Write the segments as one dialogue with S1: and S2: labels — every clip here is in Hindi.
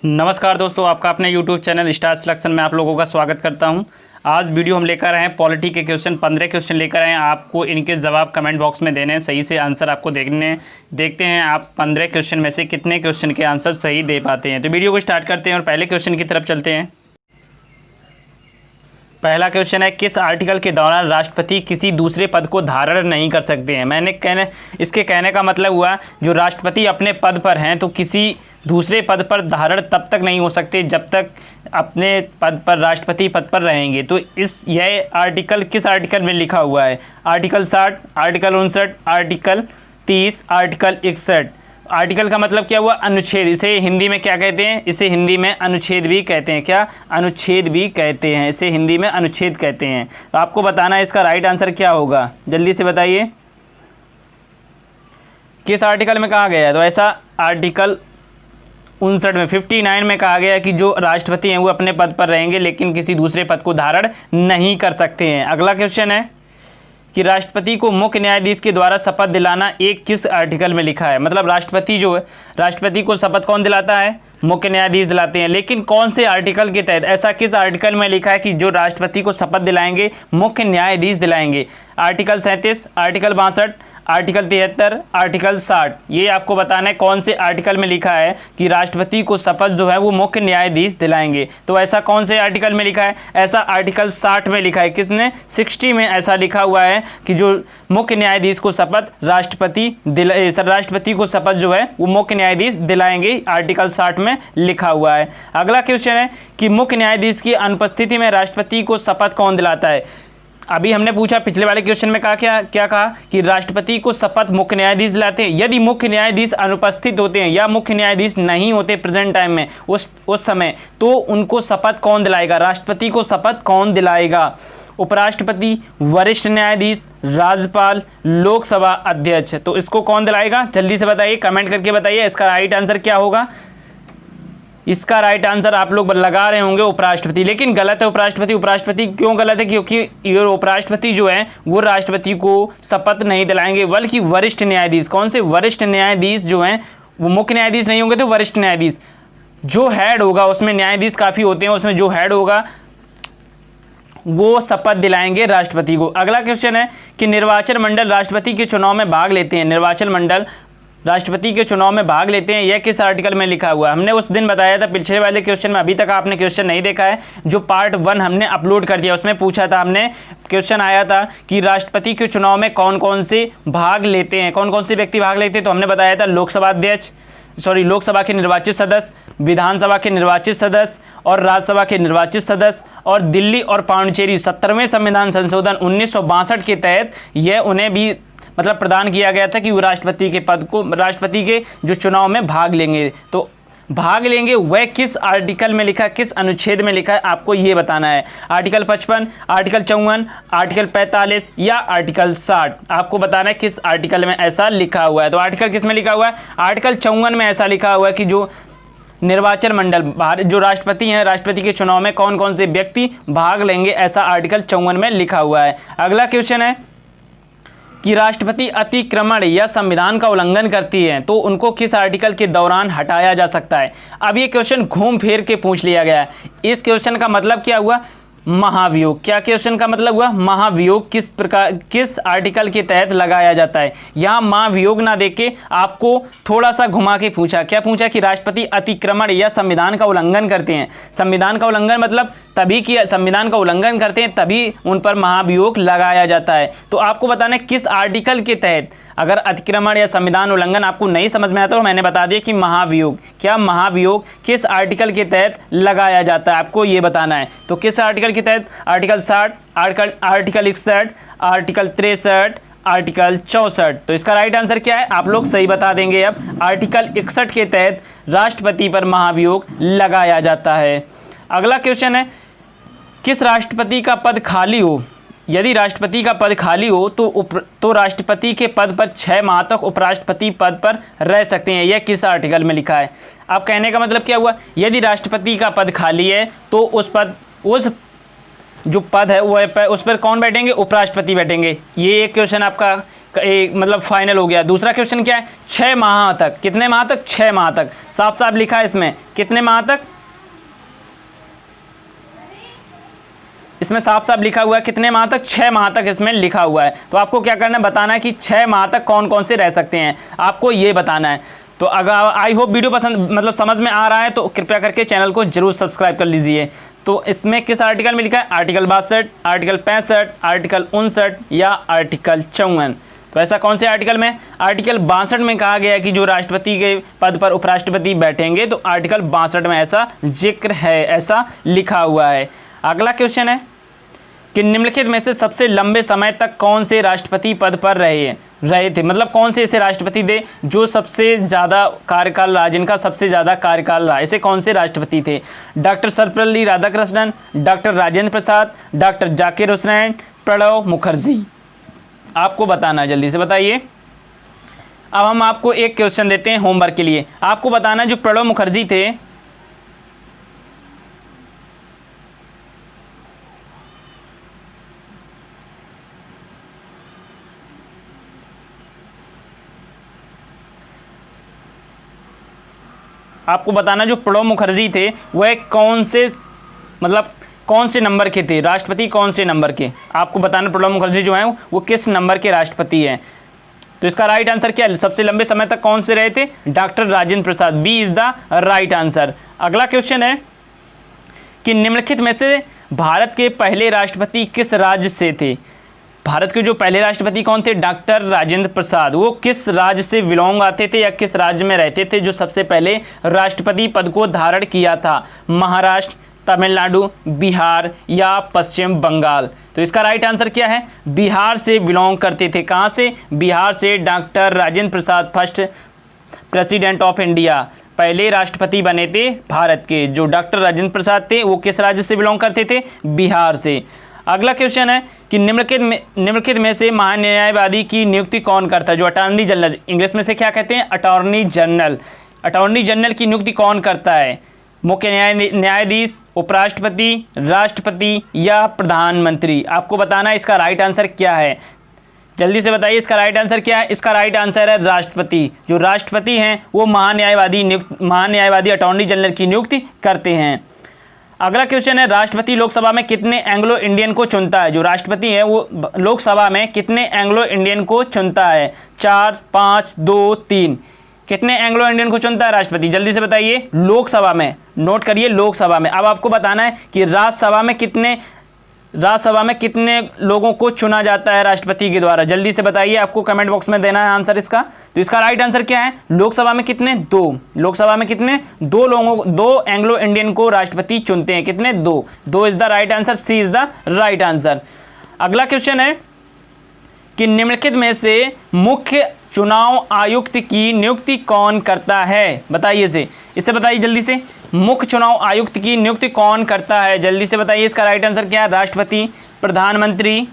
S1: नमस्कार दोस्तों, आपका अपने YouTube चैनल स्टार सिलेक्शन में आप लोगों का स्वागत करता हूं। आज वीडियो हम लेकर आए हैं पॉलिटी के क्वेश्चन 15 क्वेश्चन लेकर आए हैं। आपको इनके जवाब कमेंट बॉक्स में देने हैं, सही से आंसर आपको देखते हैं आप 15 क्वेश्चन में से कितने क्वेश्चन के आंसर सही दे पाते हैं। तो वीडियो को स्टार्ट करते हैं और पहले क्वेश्चन की तरफ चलते हैं। पहला क्वेश्चन है, किस आर्टिकल के दौरान राष्ट्रपति किसी दूसरे पद को धारण नहीं कर सकते हैं। इसके कहने का मतलब हुआ जो राष्ट्रपति अपने पद पर हैं तो किसी दूसरे पद पर धारण तब तक नहीं हो सकते जब तक अपने पद पर राष्ट्रपति पद पर रहेंगे। तो यह आर्टिकल किस आर्टिकल में लिखा हुआ है? Article 60, article 59, article 30, article 61। Article का मतलब क्या हुआ? अनुच्छेद। इसे हिंदी में क्या कहते हैं? इसे हिंदी में अनुच्छेद भी कहते हैं। क्या? अनुच्छेद भी कहते हैं। इसे हिंदी में अनुच्छेद कहते हैं। तो आपको बताना है इसका राइट आंसर क्या होगा, जल्दी से बताइए। किस आर्टिकल में कहा गया है? तो ऐसा आर्टिकल 59 में 59 में कहा गया कि जो राष्ट्रपति हैं वो अपने पद पर रहेंगे लेकिन किसी दूसरे पद को धारण नहीं कर सकते हैं। अगला क्वेश्चन है कि राष्ट्रपति को मुख्य न्यायाधीश के द्वारा शपथ दिलाना एक किस आर्टिकल में लिखा है? मतलब राष्ट्रपति जो है, राष्ट्रपति को शपथ कौन दिलाता है? मुख्य न्यायाधीश दिलाते हैं। लेकिन कौन से आर्टिकल के तहत? ऐसा किस आर्टिकल में लिखा है कि जो राष्ट्रपति को शपथ दिलाएंगे मुख्य न्यायाधीश दिलाएंगे? Article 37, article 62, article 73, article 60। ये आपको बताना है कौन से आर्टिकल में लिखा है कि राष्ट्रपति को शपथ जो है वो मुख्य न्यायाधीश दिलाएंगे। तो ऐसा कौन से आर्टिकल में लिखा है? ऐसा आर्टिकल 60 में लिखा है। किसने? 60 में ऐसा लिखा हुआ है कि जो मुख्य न्यायाधीश को शपथ राष्ट्रपति को शपथ जो है वो मुख्य न्यायाधीश दिलाएंगे। आर्टिकल 60 में लिखा हुआ है। अगला क्वेश्चन है कि मुख्य न्यायाधीश की अनुपस्थिति में राष्ट्रपति को शपथ कौन दिलाता है? अभी हमने पूछा पिछले वाले क्वेश्चन में कहा क्या कहा कि राष्ट्रपति को शपथ मुख्य न्यायाधीश दिलाते हैं। यदि मुख्य न्यायाधीश अनुपस्थित होते हैं या मुख्य न्यायाधीश नहीं होते प्रेजेंट टाइम में उस समय, तो उनको शपथ कौन दिलाएगा? राष्ट्रपति को शपथ कौन दिलाएगा? उपराष्ट्रपति, वरिष्ठ न्यायाधीश, राज्यपाल, लोकसभा अध्यक्ष। तो इसको कौन दिलाएगा? जल्दी से बताइए, कमेंट करके बताइए इसका राइट आंसर क्या होगा। इसका राइट आंसर आप लोग लगा रहे होंगे उपराष्ट्रपति, लेकिन गलत है। उपराष्ट्रपति क्यों गलत है? क्योंकि ये उपराष्ट्रपति जो है वो राष्ट्रपति को शपथ नहीं दिलाएंगे बल्कि वरिष्ठ न्यायाधीश। कौन से? वरिष्ठ न्यायाधीश जो हैं वो मुख्य न्यायाधीश नहीं होंगे तो वरिष्ठ न्यायाधीश जो हेड होगा, उसमें न्यायाधीश काफ़ी होते हैं, उसमें जो हेड होगा वो शपथ दिलाएंगे राष्ट्रपति को। अगला क्वेश्चन है कि निर्वाचन मंडल राष्ट्रपति के चुनाव में भाग लेते हैं। निर्वाचन मंडल राष्ट्रपति के चुनाव में भाग लेते हैं, यह किस आर्टिकल में लिखा हुआ है? हमने उस दिन बताया था पिछले वाले क्वेश्चन में, अभी तक आपने क्वेश्चन नहीं देखा है, जो पार्ट 1 हमने अपलोड कर दिया, उसमें पूछा था हमने, क्वेश्चन आया था कि राष्ट्रपति के चुनाव में कौन कौन से भाग लेते हैं, कौन कौन से व्यक्ति भाग लेते हैं। तो हमने बताया था लोकसभा के निर्वाचित सदस्य, विधानसभा के निर्वाचित सदस्य और राज्यसभा के निर्वाचित सदस्य, और दिल्ली और पांडिचेरी 17वें संविधान संशोधन 1962 के तहत यह उन्हें भी मतलब प्रदान किया गया था कि वो राष्ट्रपति के जो चुनाव में भाग लेंगे। तो भाग लेंगे वह किस आर्टिकल में लिखा है, किस अनुच्छेद में लिखा है, आपको ये बताना है। आर्टिकल 55, आर्टिकल 54, आर्टिकल 45 या आर्टिकल 60। आपको बताना है किस आर्टिकल में ऐसा लिखा हुआ है। तो आर्टिकल किस में लिखा हुआ है? आर्टिकल 54 में ऐसा लिखा हुआ है कि जो निर्वाचन मंडल जो राष्ट्रपति हैं, राष्ट्रपति के चुनाव में कौन कौन से व्यक्ति भाग लेंगे, ऐसा आर्टिकल 54 में लिखा हुआ है। अगला क्वेश्चन है कि राष्ट्रपति अतिक्रमण या संविधान का उल्लंघन करती है तो उनको किस आर्टिकल के दौरान हटाया जा सकता है? अब ये क्वेश्चन घूम फिर के पूछ लिया गया है। इस क्वेश्चन का मतलब क्या हुआ? महाभियोग। क्या क्वेश्चन का मतलब हुआ? महाभियोग किस आर्टिकल के तहत लगाया जाता है। यहाँ महाभियोग ना देके आपको थोड़ा सा घुमा के पूछा। क्या पूछा? कि राष्ट्रपति अतिक्रमण या संविधान का उल्लंघन करते हैं। संविधान का उल्लंघन मतलब तभी कि संविधान का उल्लंघन करते हैं तभी उन पर महाभियोग लगाया जाता है। तो आपको बताना है किस आर्टिकल के तहत। अगर अतिक्रमण या संविधान उल्लंघन आपको नहीं समझ में आता तो मैंने बता दिया कि महाभियोग, क्या महाभियोग किस आर्टिकल के तहत लगाया जाता है, आपको ये बताना है। तो किस आर्टिकल के तहत? Article 60, article 61, article 63, article 64। तो इसका राइट आंसर क्या है? आप लोग सही बता देंगे। अब आर्टिकल 61 के तहत राष्ट्रपति पर महाभियोग लगाया जाता है। अगला क्वेश्चन है, किस राष्ट्रपति का पद खाली हो? यदि राष्ट्रपति का पद खाली हो तो राष्ट्रपति के पद पर 6 माह तक उपराष्ट्रपति पद पर रह सकते हैं। यह किस आर्टिकल में लिखा है? आप कहने का मतलब क्या हुआ? यदि राष्ट्रपति का पद खाली है तो उस जो पद है वो उस पर कौन बैठेंगे? उपराष्ट्रपति बैठेंगे। ये एक क्वेश्चन आपका मतलब फाइनल हो गया। दूसरा क्वेश्चन क्या है, 6 माह तक, कितने माह तक, 6 माह तक, साफ साफ लिखा है इसमें, कितने माह तक, इसमें साफ साफ लिखा हुआ है कितने माह तक, 6 माह तक इसमें लिखा हुआ है। तो आपको क्या करना है, बताना है कि 6 माह तक कौन कौन से रह सकते हैं, आपको ये बताना है। तो अगर आई होप वीडियो पसंद मतलब समझ में आ रहा है तो कृपया करके चैनल को जरूर सब्सक्राइब कर लीजिए। तो इसमें किस आर्टिकल में लिखा है, आर्टिकल 62, आर्टिकल 65, आर्टिकल 59 या आर्टिकल 54। तो ऐसा कौन से आर्टिकल में, आर्टिकल 62 में कहा गया है कि जो राष्ट्रपति के पद पर उपराष्ट्रपति बैठेंगे, तो आर्टिकल 62 में ऐसा जिक्र है, ऐसा लिखा हुआ है। अगला क्वेश्चन है कि निम्नलिखित में से सबसे लंबे समय तक कौन से राष्ट्रपति पद पर रहे थे, मतलब कौन से ऐसे राष्ट्रपति थे जो सबसे ज़्यादा कार्यकाल रहा, जिनका सबसे ज़्यादा कार्यकाल रहा, ऐसे कौन से राष्ट्रपति थे, डॉक्टर सर्वपल्ली राधाकृष्णन, डॉक्टर राजेंद्र प्रसाद, डॉक्टर जाकिर हुसैन, प्रणब मुखर्जी। आपको बताना है, जल्दी से बताइए। अब हम आपको एक क्वेश्चन देते हैं होमवर्क के लिए, आपको बताना है जो प्रणब मुखर्जी थे, आपको बताना जो प्रणब मुखर्जी थे वह कौन से मतलब कौन से नंबर के थे, राष्ट्रपति कौन से नंबर के, आपको बताना प्रणब मुखर्जी जो हैं वो किस नंबर के राष्ट्रपति हैं। तो इसका राइट आंसर क्या है, सबसे लंबे समय तक कौन से रहे थे, doctor Rajendra Prasad, B is the right answer. अगला क्वेश्चन है कि निम्नलिखित में से भारत के पहले राष्ट्रपति किस राज्य से थे, भारत के जो पहले राष्ट्रपति कौन थे, डॉक्टर राजेंद्र प्रसाद, वो किस राज्य से बिलोंग आते थे या किस राज्य में रहते थे जो सबसे पहले राष्ट्रपति पद को धारण किया था, महाराष्ट्र, तमिलनाडु, बिहार या पश्चिम बंगाल। तो इसका राइट आंसर क्या है, बिहार से बिलोंग करते थे, कहाँ से, बिहार से doctor Rajendra Prasad first president of India, पहले राष्ट्रपति बने थे भारत के, जो डॉक्टर राजेंद्र प्रसाद थे वो किस राज्य से बिलोंग करते थे, बिहार से। अगला क्वेश्चन है कि निम्नलिखित में से महान्यायवादी की नियुक्ति कौन करता है, जो अटॉर्नी जनरल, इंग्लिश में से क्या कहते हैं, अटॉर्नी जनरल, अटॉर्नी जनरल की नियुक्ति कौन करता है, मुख्य न्यायाधीश, उपराष्ट्रपति, राष्ट्रपति या प्रधानमंत्री। आपको बताना है इसका राइट आंसर क्या है, जल्दी से बताइए इसका राइट आंसर क्या है। इसका राइट आंसर है राष्ट्रपति, जो राष्ट्रपति हैं वो महान्यायवादी अटॉर्नी जनरल की नियुक्ति करते हैं। अगला क्वेश्चन है राष्ट्रपति लोकसभा में कितने एंग्लो इंडियन को चुनता है, जो राष्ट्रपति है वो लोकसभा में कितने एंग्लो इंडियन को चुनता है, 4, 5, 2, 3, कितने एंग्लो इंडियन को चुनता है राष्ट्रपति, जल्दी से बताइए। लोकसभा में, नोट करिए लोकसभा में। अब आपको बताना है कि राज्यसभा में कितने लोगों को चुना जाता है राष्ट्रपति के द्वारा, जल्दी से बताइए, आपको कमेंट बॉक्स में देना है आंसर इसका। तो इसका राइट आंसर क्या है, लोकसभा में कितने, 2, लोकसभा में कितने, 2 एंग्लो इंडियन को राष्ट्रपति चुनते हैं, कितने, 2 is the right answer, C is the right answer. अगला क्वेश्चन है कि निम्नलिखित में से मुख्य चुनाव आयुक्त की नियुक्ति कौन करता है, बताइए इसे बताइए जल्दी से, मुख्य चुनाव आयुक्त की नियुक्ति कौन करता है, जल्दी से बताइए। इसका राइट आंसर क्या है, राष्ट्रपति, प्रधानमंत्री,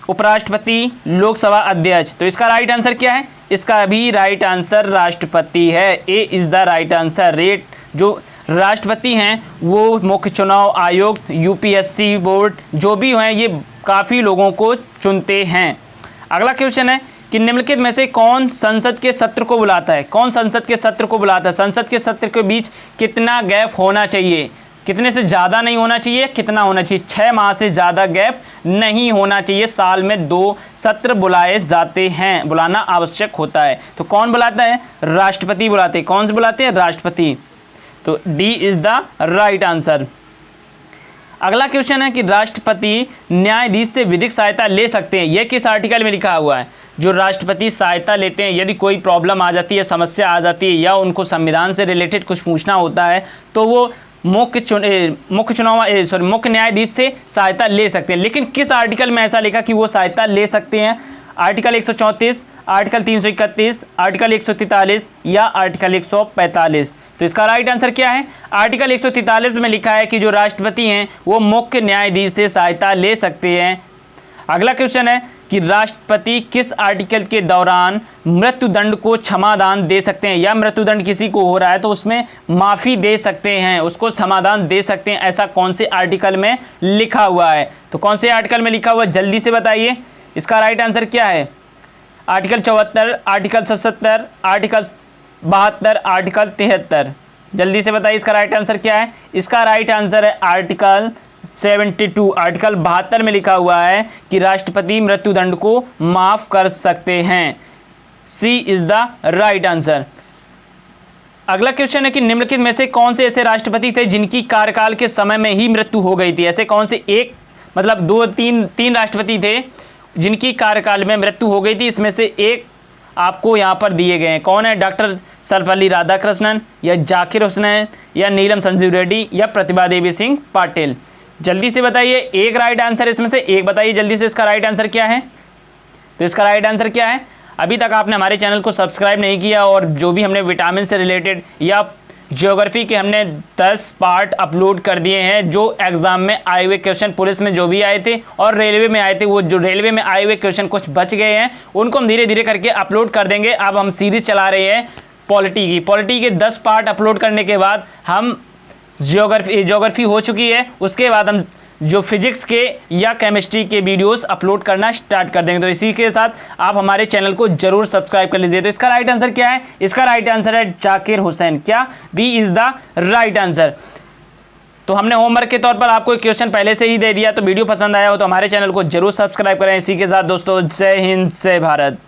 S1: उपराष्ट्रपति, लोकसभा अध्यक्ष। तो इसका राइट आंसर क्या है, इसका भी राइट आंसर राष्ट्रपति है, ए इज द राइट आंसर। जो राष्ट्रपति हैं वो मुख्य चुनाव आयुक्त, यूपीएससी बोर्ड जो भी हैं ये काफ़ी लोगों को चुनते हैं। अगला क्वेश्चन है कि निम्नलिखित में से कौन संसद के सत्र को बुलाता है, कौन संसद के सत्र को बुलाता है, संसद के सत्र के बीच कितना गैप होना चाहिए, कितने से ज़्यादा नहीं होना चाहिए, कितना होना चाहिए, 6 माह से ज़्यादा गैप नहीं होना चाहिए, साल में 2 सत्र बुलाए जाते हैं, बुलाना आवश्यक होता है। तो कौन बुलाता है, राष्ट्रपति बुलाते हैं, कौन से बुलाते हैं, राष्ट्रपति। तो D is the right answer. अगला क्वेश्चन है कि राष्ट्रपति न्यायाधीश से विधिक सहायता ले सकते हैं, यह किस आर्टिकल में लिखा हुआ है, जो राष्ट्रपति सहायता लेते हैं यदि कोई प्रॉब्लम आ जाती है, समस्या आ जाती है या उनको संविधान से रिलेटेड कुछ पूछना होता है तो वो मुख्य न्यायाधीश से सहायता ले सकते हैं। लेकिन किस आर्टिकल में ऐसा लिखा कि वो सहायता ले सकते हैं, आर्टिकल 134, आर्टिकल 331, आर्टिकल 143 या आर्टिकल 145। तो इसका राइट आंसर क्या है, आर्टिकल 143 में लिखा है कि जो राष्ट्रपति हैं वो मुख्य न्यायाधीश से सहायता ले सकते हैं। अगला क्वेश्चन है कि राष्ट्रपति किस आर्टिकल के दौरान मृत्युदंड को क्षमादान दे सकते हैं, या मृत्युदंड किसी को हो रहा है तो उसमें माफ़ी दे सकते हैं, उसको क्षमादान दे सकते हैं, ऐसा कौन से आर्टिकल में लिखा हुआ है। तो कौन से आर्टिकल में लिखा हुआ है जल्दी से बताइए, इसका राइट आंसर क्या है, आर्टिकल 74, आर्टिकल 77, आर्टिकल 72, आर्टिकल 73। जल्दी से बताइए इसका राइट आंसर क्या है। इसका राइट आंसर है आर्टिकल 72। आर्टिकल 72 में लिखा हुआ है कि राष्ट्रपति मृत्युदंड को माफ कर सकते हैं। सी इज द राइट आंसर। अगला क्वेश्चन है कि निम्नलिखित में से कौन से ऐसे राष्ट्रपति थे जिनकी कार्यकाल के समय में ही मृत्यु हो गई थी। ऐसे कौन से एक मतलब दो तीन राष्ट्रपति थे जिनकी कार्यकाल में मृत्यु हो गई थी। इसमें से एक आपको यहाँ पर दिए गए हैं। कौन है? डॉक्टर सर्वपल्ली राधाकृष्णन, या जाकिर हुसैन, या नीलम संजीव रेड्डी, या प्रतिभा देवी सिंह पाटिल। जल्दी से बताइए, एक राइट आंसर इसमें से एक बताइए जल्दी से, इसका राइट आंसर क्या है। तो इसका राइट आंसर क्या है? अभी तक आपने हमारे चैनल को सब्सक्राइब नहीं किया और जो भी हमने विटामिन से रिलेटेड या ज्योग्राफी के हमने 10 पार्ट अपलोड कर दिए हैं, जो एग्जाम में आए हुए क्वेश्चन, पुलिस में जो भी आए थे और रेलवे में आए थे, वो जो रेलवे में आए हुए क्वेश्चन कुछ बच गए हैं, उनको हम धीरे धीरे करके अपलोड कर देंगे। अब हम सीरीज चला रहे हैं पॉलिटी के 10 पार्ट अपलोड करने के बाद हम ज्योग्राफी हो चुकी है, उसके बाद हम जो फिजिक्स के या केमिस्ट्री के वीडियोस अपलोड करना स्टार्ट कर देंगे। तो इसी के साथ आप हमारे चैनल को जरूर सब्सक्राइब कर लीजिए। तो इसका राइट आंसर क्या है? इसका राइट आंसर है जाकिर हुसैन। क्या? B is the right answer. तो हमने होमवर्क के तौर पर आपको एक क्वेश्चन पहले से ही दे दिया। तो वीडियो पसंद आया हो तो हमारे चैनल को जरूर सब्सक्राइब करें। इसी के साथ दोस्तों, जय हिंद, जय भारत।